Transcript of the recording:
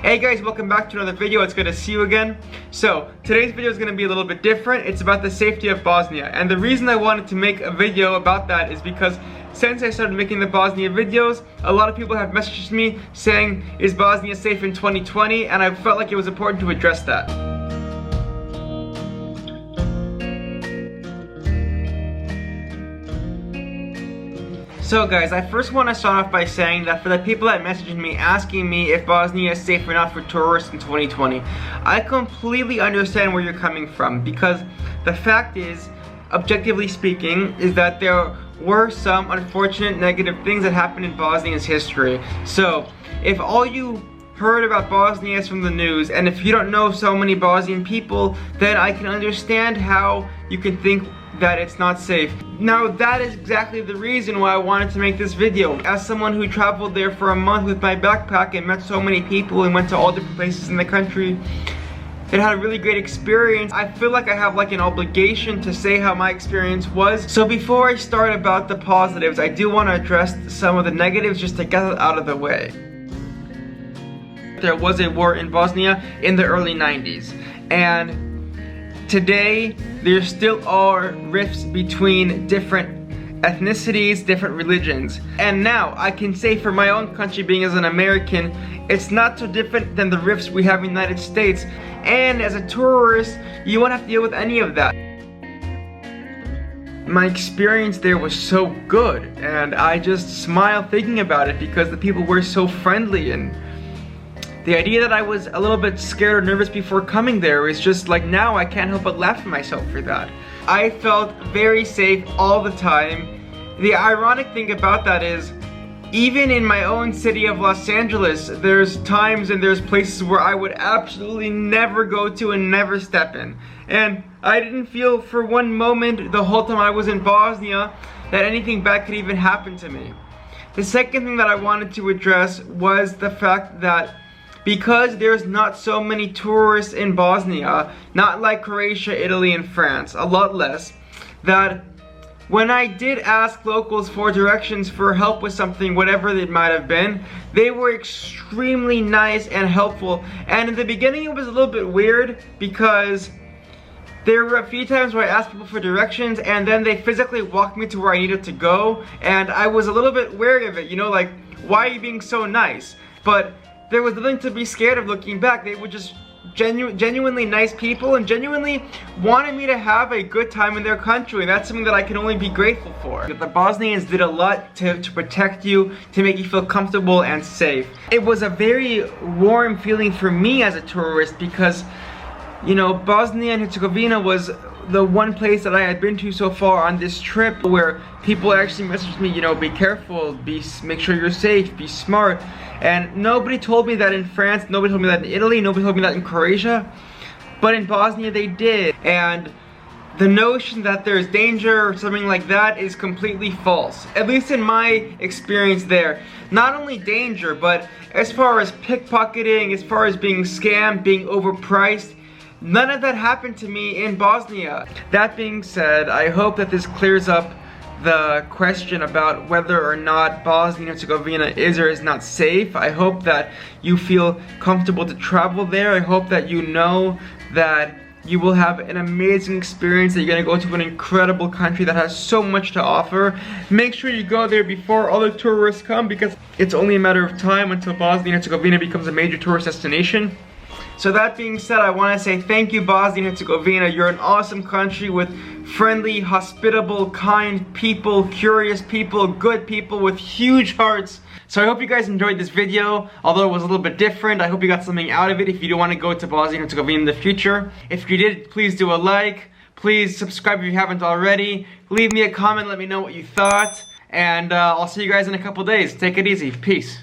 Hey guys, welcome back to another video. It's good to see you again. So, today's video is going to be a little bit different. It's about the safety of Bosnia. And the reason I wanted to make a video about that is because since I started making the Bosnia videos, a lot of people have messaged me saying, is Bosnia safe in 2020? And I felt like it was important to address that. So guys, I first want to start off by saying that for the people that messaged me asking me if Bosnia is safe or not for tourists in 2020, I completely understand where you're coming from, because the fact is, objectively speaking, is that there were some unfortunate negative things that happened in Bosnia's history. So if all you heard about Bosnia is from the news, and if you don't know so many Bosnian people, then I can understand how you can think that it's not safe. Now that is exactly the reason why I wanted to make this video. As someone who traveled there for a month with my backpack and met so many people and went to all different places in the country and had a really great experience, I feel like I have like an obligation to say how my experience was. So before I start about the positives, I do want to address some of the negatives just to get it out of the way. There was a war in Bosnia in the early 90s, and today, there still are rifts between different ethnicities, different religions. And now, I can say for my own country, being as an American, it's not so different than the rifts we have in the United States. And as a tourist, you won't have to deal with any of that. My experience there was so good, and I just smile thinking about it because the people were so friendly, and the idea that I was a little bit scared or nervous before coming there is just like, now I can't help but laugh at myself for that. I felt very safe all the time. The ironic thing about that is, even in my own city of Los Angeles, there's times and there's places where I would absolutely never go to and never step in. And I didn't feel for one moment the whole time I was in Bosnia that anything bad could even happen to me. The second thing that I wanted to address was the fact that because there's not so many tourists in Bosnia, not like Croatia, Italy, and France, a lot less, that when I did ask locals for directions for help with something, whatever it might have been, they were extremely nice and helpful. And in the beginning it was a little bit weird because there were a few times where I asked people for directions and then they physically walked me to where I needed to go, and I was a little bit wary of it, you know, like, why are you being so nice? But there was nothing to be scared of looking back. They were just genuinely nice people and genuinely wanted me to have a good time in their country, and that's something that I can only be grateful for. The Bosnians did a lot to protect you, to make you feel comfortable and safe. It was a very warm feeling for me as a tourist because, you know, Bosnia and Herzegovina was the one place that I had been to so far on this trip where people actually messaged me, you know, be careful, make sure you're safe, be smart. And nobody told me that in France, nobody told me that in Italy, nobody told me that in Croatia, but in Bosnia they did. And the notion that there's danger or something like that is completely false, at least in my experience there. Not only danger, but as far as pickpocketing, as far as being scammed, being overpriced, none of that happened to me in Bosnia. That being said, I hope that this clears up the question about whether or not Bosnia and Herzegovina is or is not safe. I hope that you feel comfortable to travel there. I hope that you know that you will have an amazing experience, that you're gonna go to an incredible country that has so much to offer. Make sure you go there before other tourists come, because it's only a matter of time until Bosnia and Herzegovina becomes a major tourist destination. So that being said, I want to say thank you, Bosnia and Herzegovina. You're an awesome country with friendly, hospitable, kind people, curious people, good people with huge hearts. So I hope you guys enjoyed this video, although it was a little bit different. I hope you got something out of it if you do want to go to Bosnia and Herzegovina in the future. If you did, please do a like. Please subscribe if you haven't already. Leave me a comment, let me know what you thought. And I'll see you guys in a couple days. Take it easy. Peace.